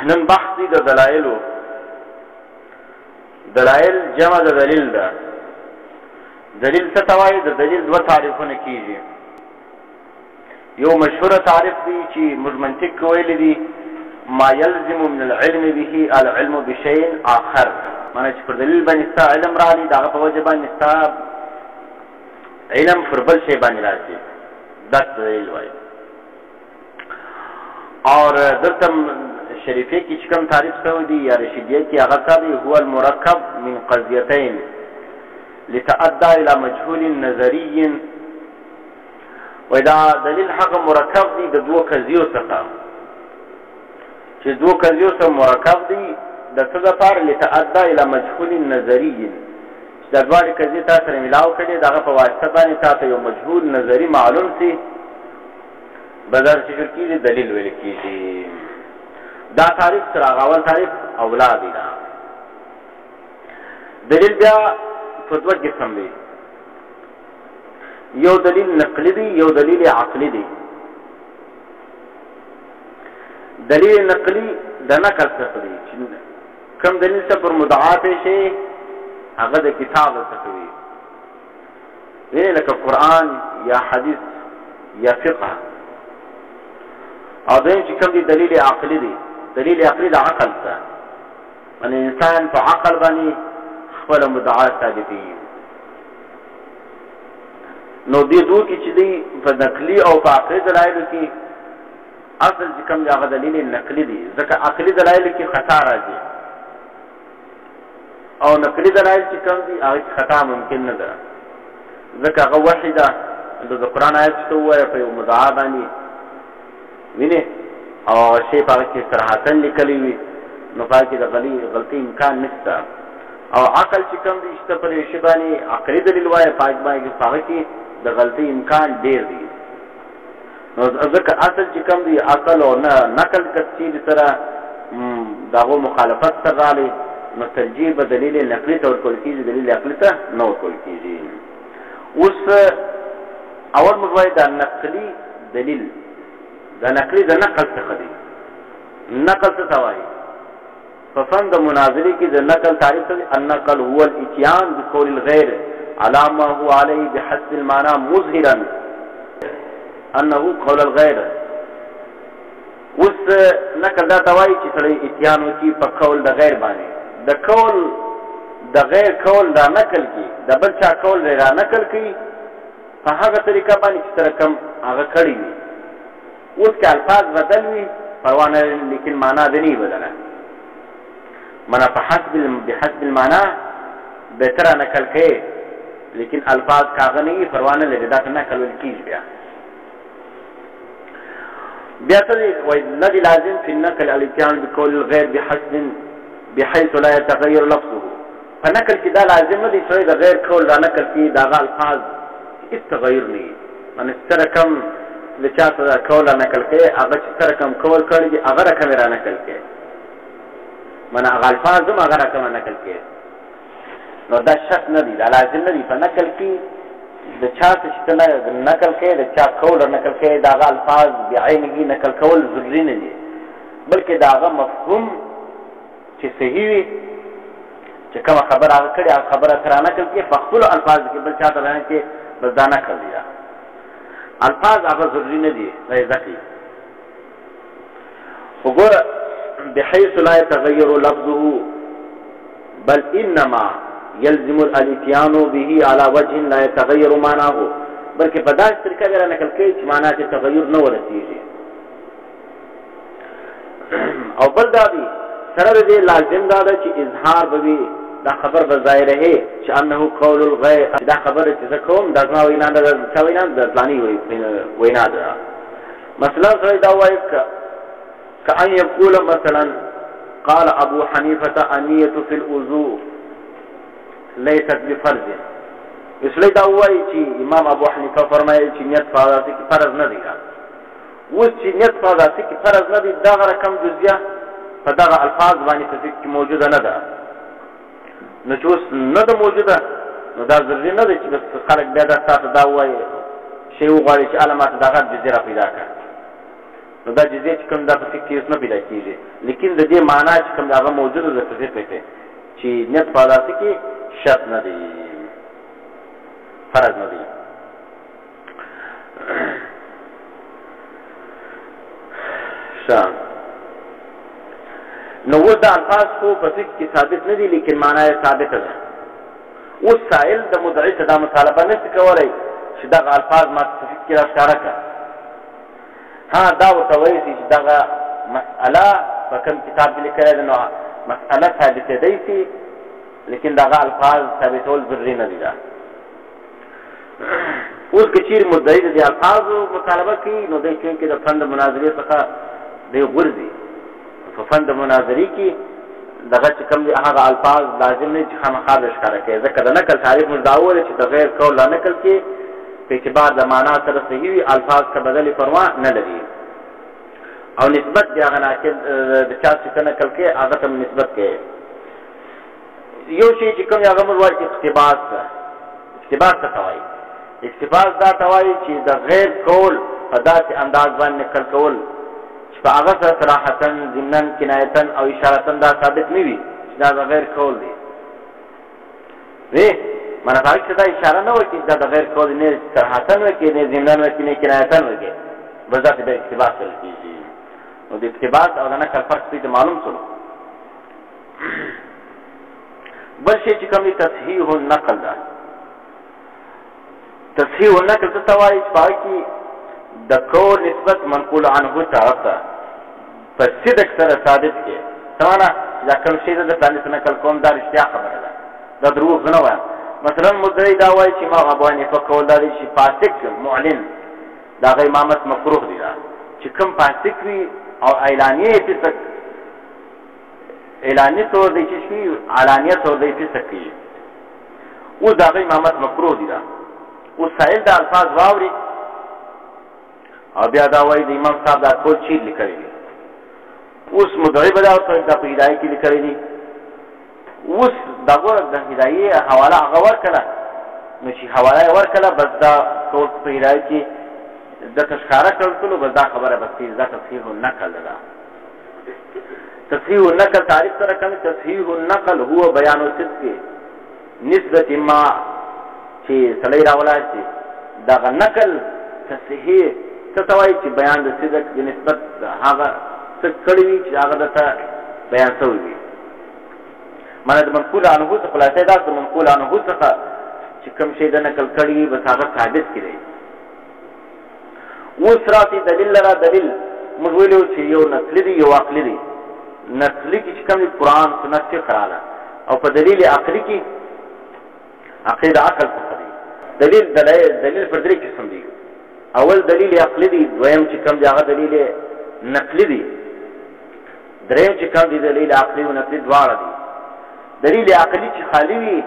نن بحث دی د دلایلو. دلایل جمع د دلیل ده. دلیل څه ته وایي؟ د دلیل دوه تعریفونه کیږي. یو مشهوره تعریف دی چې موږ منطق کې ویلی دي ما یلزم من العلم به العلم بشیء آخر، معنی چې پر دلیل باندې ستا علم راغلی د هغه په وجه باندې ستا علم پر بل شی باندې راځي، دا دلیل وایي. اور دلته شریفه کې چې کوم تعریف شوی دی یا رشیدیه کې هغه څه دی؟ هو المرکب من قضیتین لتأدى الى مجهول نظری. ودا دلیل هغه مرکب دی د دوه قضیو څخه چې دوه قضیو سره مرکب دی د څه لپاره؟ لتأدى الى مجهول نظری، چې د دوه قضیې تاسو سره ملاو کړي دغه په واسطه باندې تاسو یو مجهول نظری معلوم سي بدل چې کیږي دلیل ویل کیږي. دا تعریف سره اول تعریف اولاد دی. دلیل بیا په دوه قسم دی، یو دلیل نقلی دی یو دلیل عقلی دی. دلیل نقلی د نقل څخه دی، چې کوم دلیل څخه پر مدعا شي هغه د کتاب څخه وي، لکه قرآن یا حدیث یا فقه. او دویم چې کوم دی دلیل عقلی دی. دلیل عقلی د عقل څخه، یعنی انسان په عقل باندې خپل مدعا ثابتوي. نو دې دوه کې چې دی په نقلی او په عقلی دلایلو کې اصل چې کوم دی هغه دلیل نقلی دی، ځکه عقلی دلایلو کې خطا راځي او نقلی دلایل چې کوم دی هغه خطا ممکن نه ده، ځکه هغه وحی ده. د قرآن آیت چې ووایه په یو مدعا باندې وینې او شی په هغه کې صراحتاً لیکلی وي، نو په هغه کې د غلطي امکان نشته. او عقل چې کوم دی چې په یو شي باندې عقلي دلیل وایه په هغه کې د غلطي امکان ډېر دی. نو ځکه اصل چې کوم دی عقل او نه نقل کچې سره د هغو مخالفت سره راغلی، نو ترجیح به دلیل نقلي ته ورکول کېږي، دلیل عقلي ته نه ورکول کېږي. اوس اول موږ وایو دا نقلي دلیل، دا نقلي د نقل څخه دی. نقل څه ته وایي؟ په فن د مناظرې کې د نقل تعریف څه دی؟ النقل هو الاتيان بقول الغير على ما هو عليه بحسب المعنى مظهرا انه قول الغير. اوس نقل دا ته وایي چې سړی اتيان وکړي په قول د غیر باندې، د قول د غیر قول دا نقل کړي، د بل چا قول را نقل کړي په هغه طریقه باندې چې سره کوم هغه کړي وي. اوس که الفاظ بدل وي پروا نه، لیکن معنا دې نه بدله، معنا په بحسب المعنا بهتره نقل کوي، لیکن الفاظ کاغه نه وي پروا نه لري، دا ته نقل ویل کېږي. بیا څه دی؟ وایي الذي لازم في النقل الاتيان بقول الغير بحيث لا يتغير لفظه. په نقل کې دا لازم نه دی چې د غیر قول را نقل کړي د هغه الفاظ هېڅ تغیر نه وي، معنې سره کم د چا سره قول را نقل کوي هغه چې سره کم قول کړی دي هغه رقم را نقل کوي، معنې هغه الفاظ هم هغه رقم نقل کوي. نو دا شرط نه دی، دا لازم نه دی. په نقل کې د چا څه چې نقل کوي د چا قول را نقل کوي د هغه الفاظ بعینه نقل کول ضروري نه دي، بلکې د هغه مفهوم چې صحیح وي، چې کومه خبره هغه کړې هغه خبره سره نقل کوي په خپلو الفاظ کې، بل چا ته بیان کوي بس دا نقل دی. الفاظ هغه ضروري نه دي، دا یې زده کړي. وګوره بحيث لا يتغير لفظه بل انما يلزم الاتيان به على وجه لا يتغير معناه، بلکې په داسې طریقه به را نقل کوي چې معنا کې تغیر نه ورسېږي. او بل دا دی سره د دې لازم دا ده چې اظهار به وي، دا خبر به ظاهره چې انه قول الغیر، دا خبره چې زه کوم دا زما وینا ده، د چا وینا ده؟ د فلاني وینا ده. مثلا سړی دا وایي كأن يقول مثلا قال ابو حنيفه النية في الوضوء ليست بفرض. اسلی دا وایي چې امام ابو حنیفه فرمایي چې نیت په ذات کې فرض نه دی. اوس چې نیت په ذات کې فرض نه دی، دغه رقم جزیه په دغه الفاظ باندې په فقه کې موجوده نه ده. نو چې اوس نه ده موجوده، نو دا ضروري نه دی چې بس خلک بیا دا تاسو دا وایي شی وغواړي چې هله ماته دغه جزیه را پیدا کړه. نو دا جزیه چې کوم دا په فقه کې اوس نه پیدا کېږي، لیکن د دې معنا چې کوم هغه موجوده ده په فقه کې چې نیت په ادا کې شرط نه دی، فرض نه دی. نو اوس دا الفاظ خو په فقه کې ثابت نه دي، لیکن معنا یې ثابته ده. اوس سائل د مدعي ته دا مطالبه نشي کولی چې دغه الفاظ ما په فقه کې راښکاره کړه. ها دا ورته وایي چې دغه مسأله په کوم کتاب کې لیکلې ده، نو مسأله ثابتېدی شي، لیکن دغه الفاظ ثابتول ضروري نه دي. اوس که چیرې مدعي د دې الفاظو مطالبه کوي، نو دی چونکې د فن د مناظرې څخه دی غورځي. په فن د مناظرې کې دغه چې کوم دي هغه الفاظ لازم نه چې خامخا ښکاره کوي، ځکه د نقل تعریف موږ دا وویل چې د غیر قول لا نقل کې په اعتبار د معنا سره صحیح وي، الفاظ که بدلې پروا نه لري، او نسبت د هغه ناقل د چا چې نقل کوي هغه ته نسبت کوي. یو شی چې کوم هغه موږ وایي اقتباس ده. اقتباس څه ته وایي؟ اقتباس دا ته وایي چې د غیر قول په داسې انداز باندې نقل کول چې په هغه سره صراحتاً ضمناً کنایتاً او اشارتاً دا ثابت نه وي چې دا د غیر قول دی. معنی په هغه کې دا اشاره نه وکړي چې دا د غیر قول نه صراحتاً وکړي، نه ضمناً وکړي، نه کنایتاً وکړي، بس داسې به اقتباس ویل کېږي. نو د اقتباس او د نقل فرق دې معلوم شو. بل شی چې کوم دی تصحیح النقل ده. تصحیح النقل څه ته وایي؟ چې په هغه کې د قول نسبت منقول عنه طرف ته په صدق سره ثابت کړي. څه معنا؟ دا کوم شی د پلانې څخه نقل کوم دا رښتیا خبره ده، دا دروغ نه وایم. مثلا مدعي دا وایي چې ما ابو حنیفه قول دا دی چې فاسق معلن د هغه امامت مکروه دی. چې کوم فاسق وي او اعلانیه فسق، اعلانیه طور دی چې شي، علانیه طور دی فسق کوي، اوس د هغه امامت مکروه دی. اوس سائل د الفاظ واوري او بیا دا وایي د امام صاحب دا ټول چیر لیکلی دي. اوس مدعي به دا ورته دا په هدایه کې لیکلی دي. اوس دغه د هدایې حواله هغه ورکړه، نو چې حواله یې ورکړه بس دا ټول په هدایه کې درته ښکاره کړل، بس دا خبره بس دا تصحیح النقل ده. تصحیح النقل تعریف سره کوم؟ تصحیح النقل هو بیان الصدق نسبت ما چې سړی راولاړ شي دغه نقل تصحیح څه ته وایي؟ چې بیان د صدق د نسبت هغه څه کړي وي چې هغه درته بیان شوی وي. معنی د منقول عنه څخه خلاصه دا د منقول عنه څخه چې کوم شی د نقل کړي وي بس هغه ثابت کړي. اوس راتې دلیل لره. دلیل موږ ویلو چې یو نقلي دی یو عقلي دی. نقلي کې چې کوم قرآن سنت کې خراله، او په دلیل عقلي کې عقلي د عقل څخه دی. دلیل پر درې قسم دي. اول دلیل عقلي دی، دویم چې کوم دی هغه دلیل نقلي دی، دریم چې کوم دی دلیل عقلي او نقلي دواړه دي. دلیل عقلي چې خالي وي،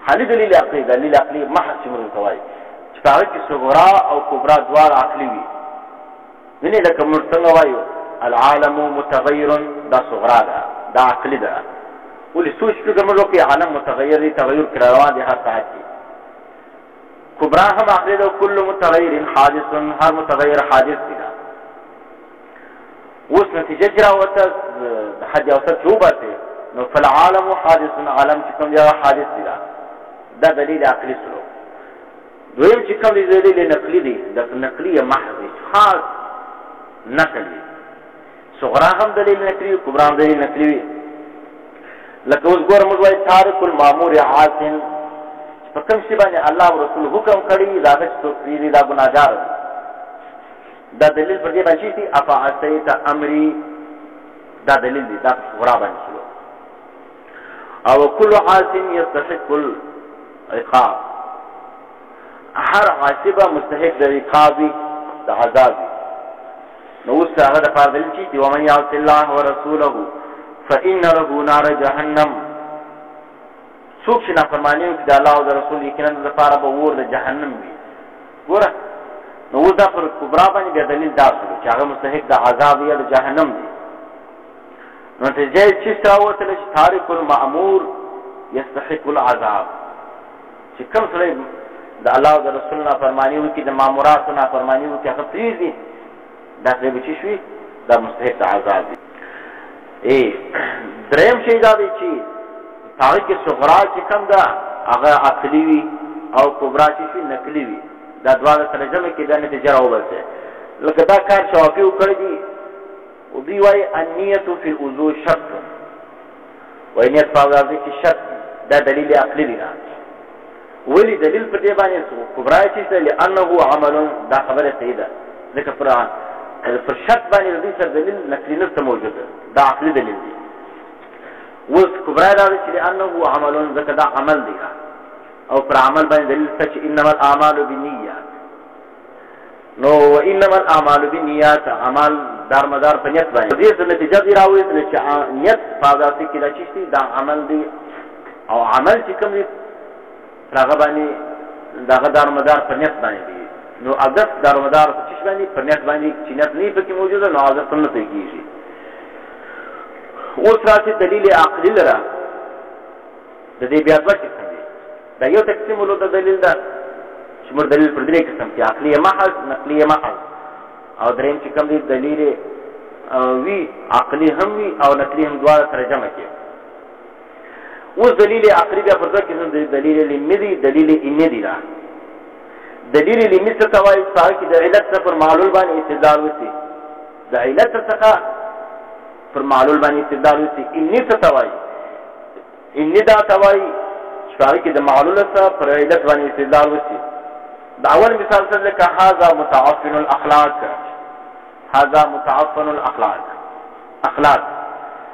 خالي دلیل عقلي، دلیل عقلي محض چې موږ ته وایي چې په هغه کې صغرا او کبرا دواړه عقلي وي. وینې لکه موږ څنګه وایو العالم متغیر، دا صغرا ده، دا عقلي ده. ولې سوچ فکر موږ وکړو عالم متغیر دی، تغیر کې روان دی هر ساعت کې. کبرا هم عقلي ده، کل متغیر حادث، هر متغیر حادث دی. اوس نتیجه چې راوته د حد اوسط چې وباسي، نو فالعالم حادث، عالم چې کوم دی حادث دی. دا دلیل عقلي سلو. دویم چې کوم دی دلیل نقلي دی، د نقلي محض خاص نقل دی. صغرا هم دلیل نقلي وي، کبرا هم دلیل نقلي وي. لکه اوس ګوره موږ وایو تارک المامور عاصٍ، په کوم شي باندې الله او رسول حکم کړي دا هغه څوک دی دا ګناهګار دی. دا دلیل پر دې باندې چې افعصیت امری، دا دلیل دی، دا صغرا باندې شو. او کل عاصٍ یستحق العقاب، هر عاصبه مستحق د عقاب د عذاب. نو اوس هغه د پاره دلیل چې ومن یعص الله ورسوله فإن له نار جهنم، څوک چې نافرماني وکړي د الله او د رسول یقینا د لپاره به اور د جهنم وي. ګوره نو اوس دا پر کبرا باندې بیا دلیل دا شو چې هغه مستحق د عذاب یا د جهنم دی. نو نتیجه یې چې راوتله چې تارک المأمور یستحق العذاب، چې کوم سړی د الله او د رسول نافرماني وکړي، د ماموراتو نافرماني وکړي، هغه پرېږدي دا سره به شي دا مستحق عذاب دی. دریم شی دا دی چې هغه کې صغرا چې کوم ده هغه عقلي وي او کبرا چې شي نقلي وي. دا دواړه سره جمع کې دا نتیجه راوباسي. لکه دا کار شوافي وکړی دي او دوی وایي النیة فی الوضوء شرط، وایي نیت په اوداسه کې شرط. دا دلیل عقلي دی. ولی دلیل په دې باندې کبرا چې لانه عمل، دا خبره صحیح ده ځکه پر شرط باندې د دې سره دلیل نقلي نشته موجود، دا عقلي دلیل دی. اوس کبرا دا چې لانه عمل ځکه دا عمل دی او پر عمل باندې دلیل څه چې انما الاعمال بالنیات. نو انما الاعمال بالنیات عمل دار مدار په نیت باندې دې څه نتیجه دی راوړي چې نیت په اوداسه کې دا چې دا عمل دی او عمل چې کوم دی هغه باندې دغه دار مدار په نیت باندې دی. نو عادت دار مدار په چش باندې په نیت باندې چې نیت نه پکې موجوده نو عادت نه کېږي. اوس راځي دلیل عقلی لره د دې بیا دوه قسم دي. دا یو تقسیم ولود دلیل ده چې موږ دلیل پر درې قسم کې عقلی محض نقلی محض او دریم چې کوم دی دلیل وی عقلی هم وی او نقلی هم دواړه سره جمع کې. اوس دلیل عقلی بیا پر دوه قسم دي، دلیل لمی دی دلیل انی دی. دلیل لمی څه ته وایي چې د علت څخه پر معلول باندې استدلال وشي، د علت څخه پر معلول باندې استدلال وشي. انی څه ته وایي؟ انی دا ته وایي چې د معلول څخه پر علت باندې استدلال وشي. د اول مثال سره لکه هذا متعفن الاخلاق، هذا متعفن الاخلاق اخلاق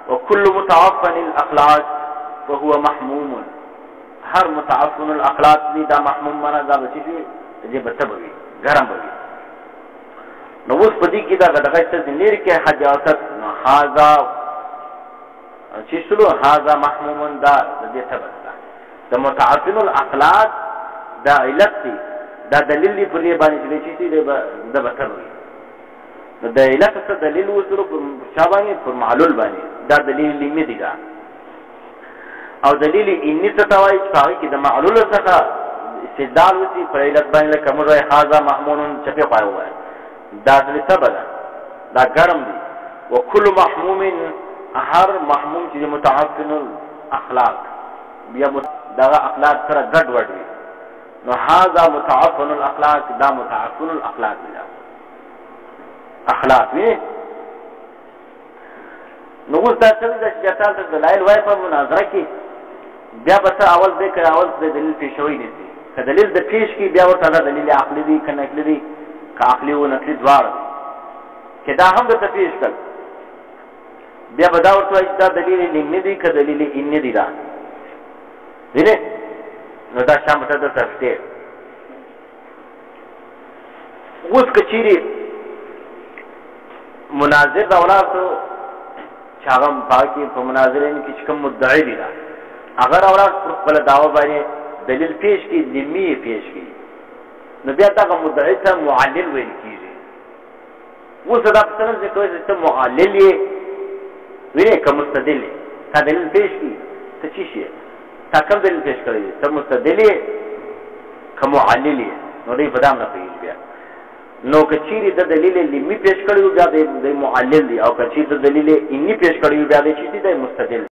وكل متعفن الاخلاق فهو محموم. هر متعفن الاخلاق دی دا محموم معنا دا بچی دې بتبوي ګرم بوي. نو اوس په دې کې دا دغه څه لري کې حجاست هذا چې شلو هذا محموم دا دې ثبت ده. د متعفن الاخلاق دا علت دی، دا دلیل دی پر دې باندې چې دې د بتبوي. نو د علت څه دلیل وسره پر شابانه پر معلول باندې دا دلیل لمی دی. او دلیل انی څه ته وایي چې هغه کې د معلول څخه استدلال وشي پر علت باندې لکه موږ وایي هذا محمول چپې خوا وایي دا څه سبب ده، دا ګرم دی. وکل محموم هر محموم چې متعفن الاخلاق بیا دغه اخلاق سره ګډ وډ وي. نو هذا متعفن الاخلاق دا متعفن الاخلاق دی اخلاق وي. نو اوس دا څه ده چې تاسو د دلایل وای په مناظره کې بیا به اول ذکر اول د دلیل پیشوي دي. که دلیل د پیش کې بیا ورته دلیل عقلی دی که نقلی دی که عقلی و نقلی دواړه دي چې دا هم درته پیش کړ بیا به دا ورته وایي چې دا دلیل لمی دی که دلیل انی دی. دا وینې نو دا شام ته درته شته. اوس که چیرې مناظر دا ولاړ چې هغه پاکي په مناظرین کې چې کوم مدعی دی اگر اولاد خپل دعوه باندې دلیل پیش کی لمی پیش کی نو بیا دا مدعی ته معلل ویل کیږي. و صدا په څنګه چې کوی چې معلل یې ویني کوم مستدل تا دلیل پیش کی ته چی شي تا کوم دلیل پیش کړی ته مستدل کوم معلل یې نو دې په دام نه پیږي. بیا نو کچيري د دلیل لمی پیش کړیو بیا د معلل دی او کچيري د دلیل انی پیش کړیو بیا د چی دی مستدل.